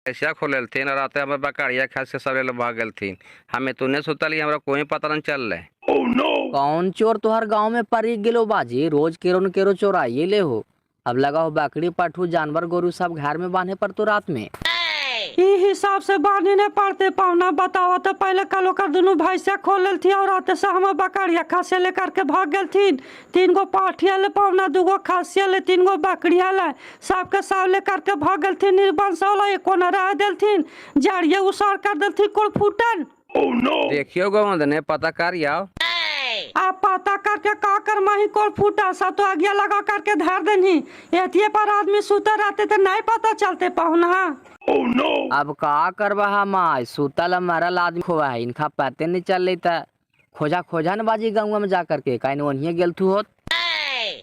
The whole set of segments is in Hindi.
ऐसा खोलल थीन और राते हमारे बकरिया खास के सब लोग भाग गए थीन। हमें तूने सुतली हमरा कोई पता नहीं चल रहे। कौन चोर तुहर गांव में परी गिलो बाजी? रोज केरो न केरो चोराइए ले हो। अब लगा हो बकरी पठू जानवर गोरू सब घर में बांधे पर तो रात में ई हिसाब से बांधने पड़ते पावना। बताओ तो पहले कल ओकर दोनों भैंसिया खोलल थी और रात से हम बकरिया खासिया लेकर के भाग गए थीन। 3 गो पाठिया ले पावना, 2 गो खासिया ले, 3 गो बकरिया ले, सबके सब लेकर के भाग गए थी। निर्बंस वाला एक कोना रह दिल थीन, जड़िए उसार कर दिल थी कुल फूटन। देखियो गोविंद ने पता कर आओ। आप पता करके का कर माही कोल फूटा सा तो आगिया लगा करके धर देनी। एतिये पर आदमी सुते रहते तो नहीं पता चलते पाहुना। अब का करवा माई सुतल मरल आदमी खोआ है, इनका पते नहीं चल रही था। खोजा खोजा न बाजी गाँव में जा करके कहीं वहीं गेल तू होत।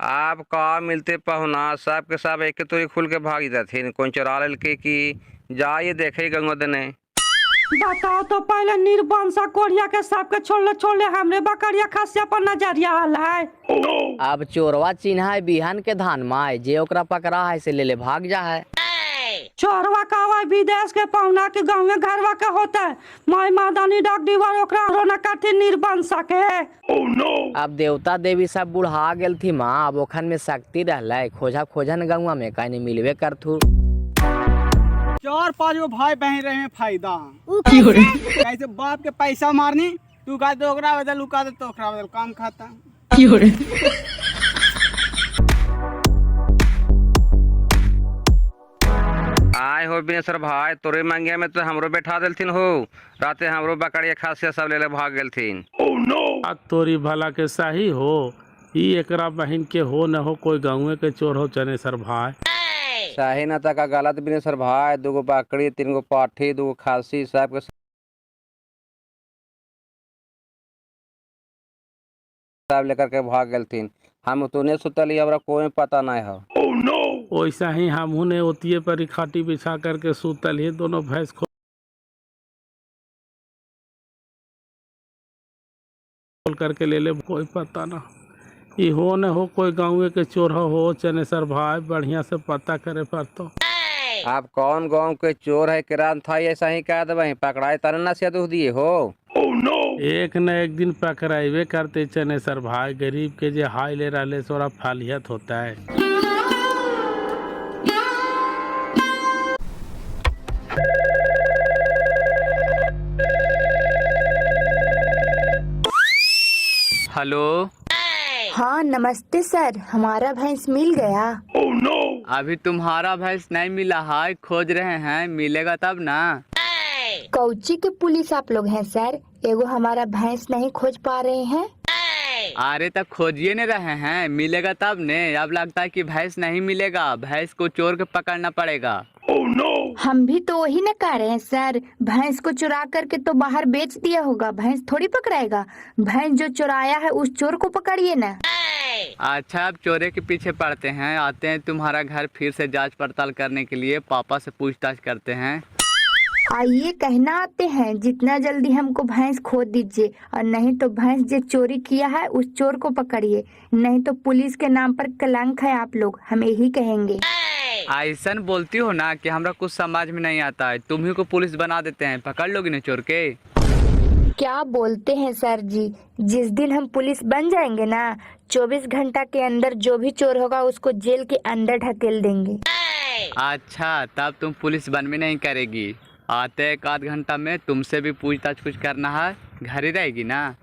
आप का मिलते पहुना सब के सब एक तोरी खुल के भाग जाते कौन चुरा लेल की जा ये देखे गंगोद ने। बताओ तो पहले निर्बंसा कोरिया के सबके छोड़ले छोड़ले हमरे बकरिया खासिया पर नजरिया आल है। अब चोरवा चिन्हा है बिहान के धान माय जे ओकरा पकड़ा है से ले ले भाग जा है। चोरवा का विदेश के पहुना के गाँव में घरवा के होता है। माई मादानी डाक दीवार ओकरा रोना करती निर्बंसा के। अब देवता देवी सब बुढ़ा गेल थी माँ, अब ओखन में शक्ति रहला खोजा खोजन गाँव में कहीं मिलवे कर थू। 4-5 गो भाई बहन रहे में फायदा कैसे बाप के पैसा मारनी। तू का तो ओकरा बदल लुका दे तो ओकरा बदल काम खाता। आए हो बिनेश्वर भाई तोरे मंगिया में तो हमरो बैठा दिलथिन हो। राते हमरो बकरिया खासिया सब ले ले भाग गेल थीन। तोरी भला के सही हो। ई एकरा बहन के हो न हो कोई गाँव के चोर हो चनेसर भाई। सही न तक गलत बिनेश्वर भाई। 2 गो बकरी, 3 गो पाठी, 2 गो खासी सब के सब लेकर के भाग गेल थीन। हम तूने सुतली हमरा कोई पता नहीं हो। वैसा ही हमहू ने ओतिये पर खाटी बिछा करके सुतल ही दोनों भैंस खोल करके ले ले कोई पता ना। ई हो न हो कोई गाँव के चोर हो चनेसर भाई, बढ़िया से पता करे पर तो। आप कौन गांव के चोर है किरान था ऐसा ही कह दे पकड़ाए तन न से दुख दिए हो। एक न एक दिन पकड़ाइबे करते चनेसर भाई। गरीब के जे हाय ले रहा सोरा फालियत होता है। हेलो। हाँ नमस्ते सर, हमारा भैंस मिल गया। अभी तुम्हारा भैंस नहीं मिला है, खोज रहे हैं, मिलेगा तब ना। कौची के पुलिस आप लोग हैं सर? एगो हमारा भैंस नहीं खोज पा रहे हैं। अरे तब खोजिए नहीं रहे हैं, मिलेगा तब ने। अब लगता है कि भैंस नहीं मिलेगा, भैंस को चोर के पकड़ना पड़ेगा। हम भी तो वही न कह रहे हैं सर, भैंस को चुरा करके तो बाहर बेच दिया होगा, भैंस थोड़ी पकड़ाएगा। भैंस जो चुराया है उस चोर को पकड़िए ना। अच्छा अब चोरे के पीछे पड़ते हैं, आते हैं तुम्हारा घर फिर से जांच पड़ताल करने के लिए, पापा से पूछताछ करते हैं। आइए कहना आते हैं, जितना जल्दी हमको भैंस खोद दीजिए और नहीं तो भैंस जो चोरी किया है उस चोर को पकड़िए, नहीं तो पुलिस के नाम पर कलंक है आप लोग, हम यही कहेंगे। ऐसा बोलती हो ना कि हमरा कुछ समझ में नहीं आता है, तुम्ही को पुलिस बना देते हैं, पकड़ लोगी ना चोर के। क्या बोलते हैं सर जी, जिस दिन हम पुलिस बन जाएंगे ना 24 घंटा के अंदर जो भी चोर होगा उसको जेल के अंदर ढकेल देंगे। अच्छा तब तुम पुलिस बन भी नहीं करेगी। आते 1 घंटा में तुमसे भी पूछताछ कुछ करना है, घर ही रहेगी ना।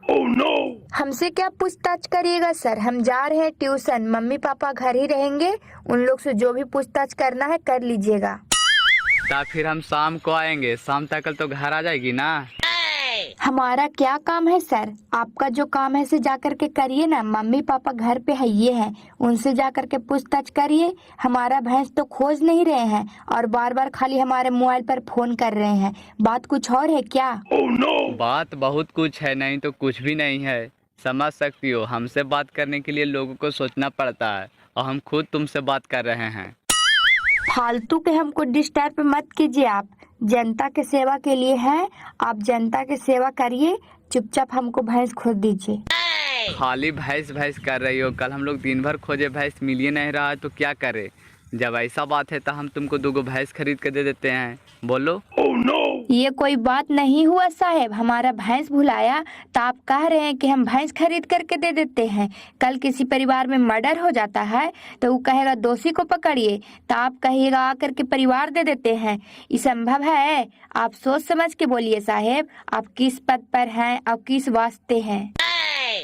हमसे क्या पूछताछ करिएगा सर, हम जा रहे हैं ट्यूशन, मम्मी पापा घर ही रहेंगे, उन लोग से जो भी पूछताछ करना है कर लीजिएगा। तब फिर हम शाम को आएंगे, शाम तक तो घर आ जाएगी ना। हमारा क्या काम है सर, आपका जो काम है से जा करके करिए ना। मम्मी पापा घर पे है ये हैं, उनसे जा करके पूछताछ करिए। हमारा भैंस तो खोज नहीं रहे हैं और बार बार खाली हमारे मोबाइल पर फोन कर रहे हैं। बात कुछ और है क्या? बात बहुत कुछ है, नहीं तो कुछ भी नहीं है। समझ सकती हो, हमसे बात करने के लिए लोगों को सोचना पड़ता है और हम खुद तुमसे बात कर रहे हैं। फालतू के हमको डिस्टर्ब मत कीजिए, आप जनता के सेवा के लिए हैं, आप जनता की सेवा करिए, चुपचाप हमको भैंस खोज दीजिए। खाली भैंस भैंस कर रही हो, कल हम लोग दिन भर खोजे भैंस मिल ही नहीं रहा है तो क्या करे। जब ऐसा बात है तो हम तुमको 2 भैंस खरीद के दे देते हैं, बोलो। ये कोई बात नहीं हुआ साहब, हमारा भैंस भुलाया तो आप कह रहे हैं कि हम भैंस खरीद करके दे देते हैं। कल किसी परिवार में मर्डर हो जाता है तो वो कहेगा दोषी को पकड़िए, तो आप कहिएगा आकर के परिवार दे देते हैं। ये संभव है? आप सोच समझ के बोलिए साहब, आप किस पद पर हैं और किस वास्ते हैं।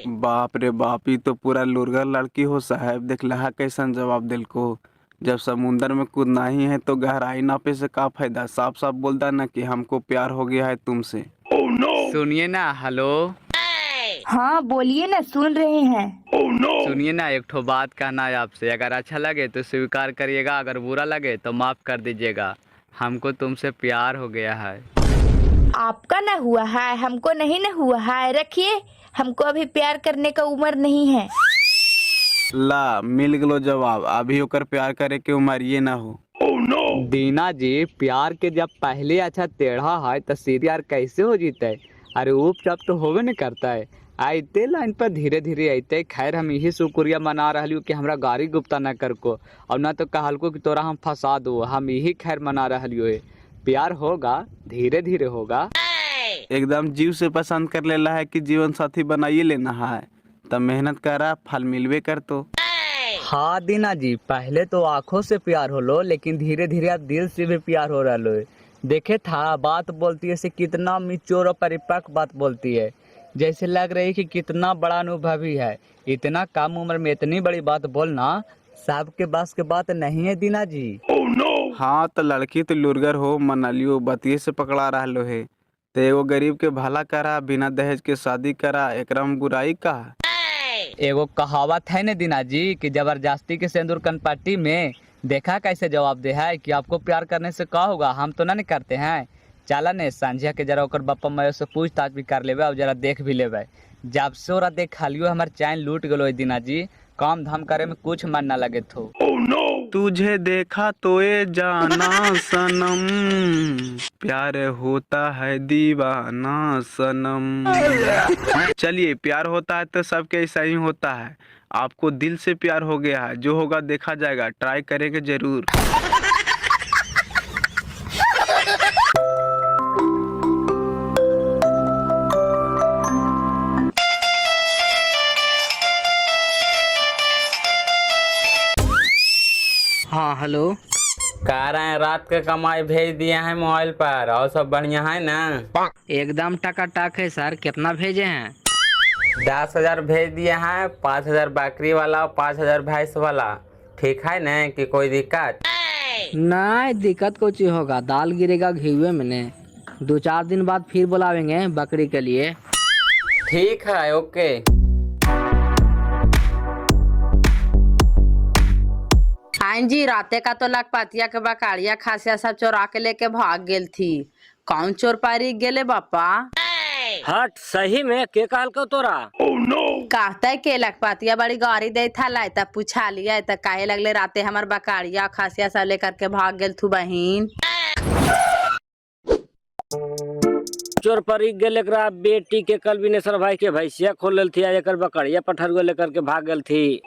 बाप रे बाप, ये तो पूरा लुरगर लड़की हो साहब। देख लहा कैसन जवाब दिल को। जब समुंदर में कूदना ही है तो गहराई नापे से का फायदा। साफ साफ बोलता ना कि हमको प्यार हो गया है तुमसे। सुनिए ना, हेलो। हाँ बोलिए ना, सुन रहे हैं। सुनिए ना, एक ठो बात कहना है आपसे। अगर अच्छा लगे तो स्वीकार करिएगा, अगर बुरा लगे तो माफ कर दीजिएगा। हमको तुमसे प्यार हो गया है। आपका न हुआ है, हमको नहीं न हुआ है। रखिए, हमको अभी प्यार करने का उम्र नहीं है। ला मिल गलो जवाब। अभी होकर प्यार करे के उम्र ये ना हो। दीना जी, प्यार के जब पहले अच्छा टेढ़ा है तो सीधे यार कैसे हो जीते? अरे उपचाप तो होवे न करता है। आते लाइन पर धीरे धीरे आते। खैर हम यही शुक्रिया मना रही कि हमरा गाड़ी गुप्ता न कर को, और ना तो कहल को कि तोरा हम फंसा दो। हम यही खैर मना रही है। प्यार होगा, धीरे धीरे होगा। एकदम जीव से पसंद कर लेला है कि जीवन साथी बनाइए लेना है, तब मेहनत करा, फल मिलवे कर। तो हाँ दीना जी, पहले तो आंखों से प्यार हो लो, लेकिन धीरे धीरे अब दिल से भी प्यार हो रहा लो। देखे था बात बोलती है से कितना मिच्योर और परिपक्व बात बोलती है। जैसे लग रही है कि कितना बड़ा अनुभवी है। इतना कम उम्र में इतनी बड़ी बात बोलना सबके बस के बात नहीं है दीना जी। हाँ तो लड़की तो लुरगर हो, मनलियो बतिये से पकड़ा रहा लो है। तो एगो गरीब के भला करा, बिना दहेज के शादी करा, एकरा में बुराई का? एगो कहावत है न दीना जी कि जबरदस्ती के सिंदूर कनपट्टी में। देखा कैसे जवाब दे है कि आपको प्यार करने से क्या होगा, हम तो नहीं करते हैं। चला ने संझिया के जरा ओकर बापा मायो से पूछताछ भी कर लेवे और जरा देख भी लेवे। जब से ओरा देख लियो हमर चैन लूट गलो दीना जी। काम धाम करे में कुछ मन न लगे थो। तुझे देखा तो ये जाना सनम, प्यार होता है दीवाना सनम। चलिए, प्यार होता है तो सबके ऐसा ही होता है। आपको दिल से प्यार हो गया है, जो होगा देखा जाएगा। ट्राई करेंगे जरूर। हाँ हेलो। कह रहे हैं रात के कमाई भेज दिए हैं मोबाइल पर, और सब बढ़िया है ना? एकदम टकाटक है सर। कितना भेजे हैं? 10,000 भेज दिए हैं। 5,000 बकरी वाला और 5,000 भैंस वाला। ठीक है ना? कि कोई दिक्कत? नहीं दिक्कत कुछ ही होगा। दाल गिरेगा घीवे में ने। 2-4 दिन बाद फिर बुलावेंगे बकरी के लिए। ठीक है, ओके। आइन जी, राते का तो लखपतिया के बकाड़िया खासिया सब चोरा के लेके भाग गेल थी। कौन चोर पारी गेले बापा? हट, सही में के काल को तोरा? कहते के लखपतिया बड़ी गाड़ी दे था लाई, तब पूछा लिया तब काहे लगले राते हमार बकाड़िया खासिया सब लेकर के भाग गेल थू बहिन। चोर परी गेल एकरा बेटी के कल बिनेश्वर भाई के भैंसिया खोल लेल थी, एकर बकरिया पठरुआ लेकर के भाग गेल थी।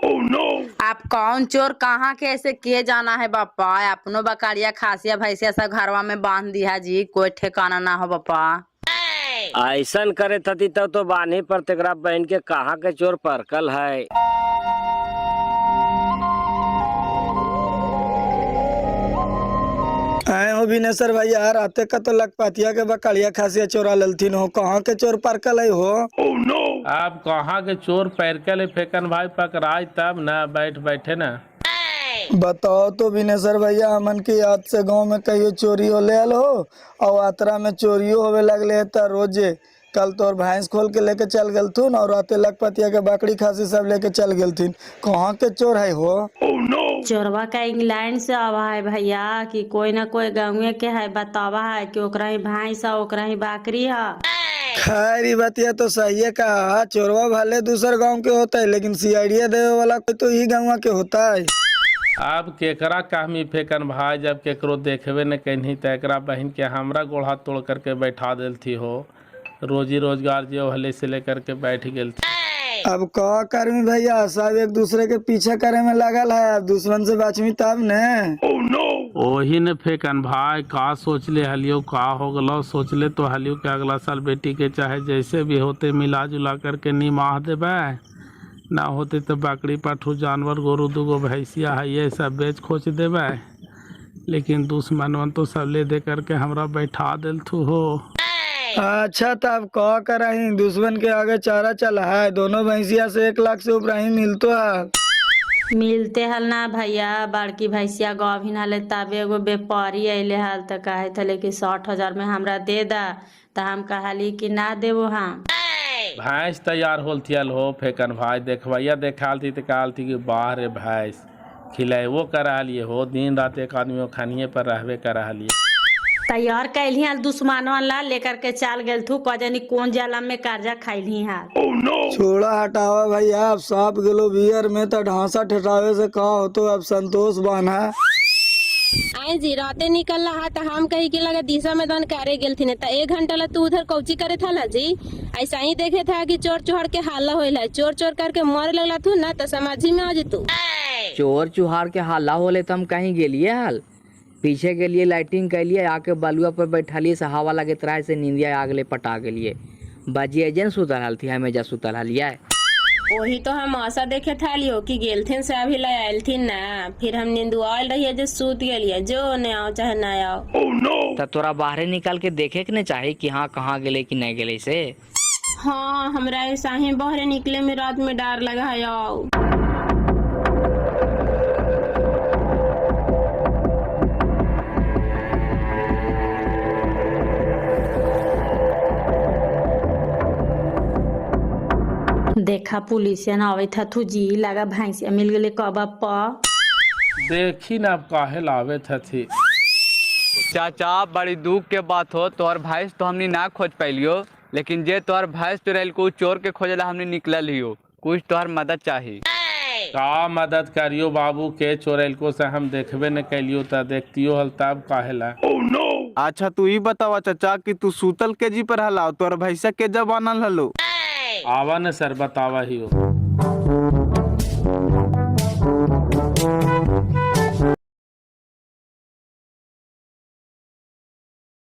आप कौन चोर कहाँ के ऐसे किए जाना है बापा? अपनो बकाड़िया खासिया भैंसिया सब घरवा में बांध दिया जी, कोई ठिकाना ना हो बापा। ऐसन करे थती तब तो बानी पर तेकरा बहन के कहाँ के चोर परकल है। आए हो बिनेश्वर भैया, राते का तो लखपतिया के बकड़िया खासिया चोरा ललथिन हो। कहाँ के चोर परकल है हो? आप कहाँ के चोर पैरकल फेंकन भाई पकड़ाई तब ना बैठ बैठे ना। बताओ तो बिनेश्वर भैया, हमन की याद से गांव में कहियो चोरी हो ले हो, और यात्रा में चोरियो होवे लगले है त रोजे। कल तोर भैंस खोल के लेके चल गलथुन, और राते लखपतिया के बकरी खासी सब लेके चल गलथिन। कहाँ के चोर है हो? चोरवा का इंग्लैंड से आवा है भैया, कि कोई ना कोई गाँव के है बतावा है कि ओकरा ही भैंस है, ओकरा ही बकरी है। खैर ये बतिया तो सही है। कहा चोरवा भले दूसर गांव के होता है, लेकिन सीआईडिया देवे वाला कोई तो ही गाँव के होता है। अब केकरा कहमी फेंकन भाई, जब केकरो देखबे न कहीं तो एकरा बहन के हमरा गोड़ा तोड़ करके बैठा दिल थी हो। रोजी रोजगार जो हले से लेकर के बैठ गेल थी। अब का करमी भैया, सब एक दूसरे के पीछे करे में लगल है, अब दुश्मन से बचमी तब ने। वही ने फेकन भाई, का सोच ले हलियो, का हो गलो सोच ले तो हलियो के अगला साल बेटी के चाहे जैसे भी होते मिला जुला करके निमाह देबे, ना होते तो बकरी पठू जानवर गोरू दूगो भैंसिया है ये सब बेच खोच देबे। लेकिन दुश्मन तो सब ले दे करके हमरा बैठा दिल थू हो। अच्छा तब का करही, दुश्मन के आगे चारा चला है, दोनों भैंसिया से 1 लाख से ऊपर ही मिलतो है। मिलते हल ना भैया, बड़की भैंसिया गाभिन हले तब एगो व्यापारी अइले हल त कहे थे कि 60,000 में हमरा दे दा, त हम कहली कि ना देबो हम। भैंस तैयार होल थियल हो फेकन भाई, देखवैया देखाल थी तो कहल थी कि बाहर रे भैंस खिलाएबो करा लिए हो, दिन रात एक आदमी खानिए पर रहबे करा लिए। तैयार कैली हल दुश्मनवा ला लेकर के चाल गेल थू, कजनी कौन जाला में कर्जा खैली हल। छोड़ा हटावा भैया, अब सांप गेलो बियर में तो ढांसा ठटावे से का हो, तो अब संतोष बाना। आई जी राते निकल रहा था, हम कहीं के लगा दिशा मैदान करे गेल थी त 1 घंटा ला तू उधर कौची करे था ला जी। ऐसा ही देखे था कि चोर चुहार के हल्ला होइला, चोर चोर करके मरे लगला तू ना, तो समझी में आ जितू। चोर चुहार के हल्ला होले तो हम कहीं गेलिए हाल, पीछे के लिए लाइटिंग के लिए आके बलुआ पर बैठलिए से हवा लगे तरह से नींदिया आगले पटा के लिए बाजी एजेंट सुतल हल थी, हमें जा सुतल हलिया। वही तो हम आशा देखे था लियो कि गेलथिन से अभी ले आयल थी ना, फिर हम नींदुआल रहिए जो सूत गेलिए, जो न आओ चाहे ना आओ। तो तोरा बाहरे निकाल के देखे के नहीं चाहे कि हाँ कहाँ गेले कि नहीं गेले से। हाँ हमरा ऐसा ही बाहर निकले में रात में डर लगा है आओ। देखा पुलिस ना आवे था थू जी, लगा भैंसिया मिल गए कबा पा। देखी ना अब काहे लावे थी। चाचा बड़ी दुख के बात हो, तोहर भैंस तो हमने ना खोज पैलियो, लेकिन जे तोहर भैंस चुरैल को चोर के खोजला हमने निकलल हियो, कुछ तोहर मदद चाहिए। का मदद करियो बाबू के, चोरैल को से हम देखबे न कैलियो त देखतियो हल तब काहेला। अच्छा तू ही बतावा चाचा कि तू सूतल के जी पर हलाओ, तोर भैंसा के जब बनल हलो। आवा न सर बतावा ही हो।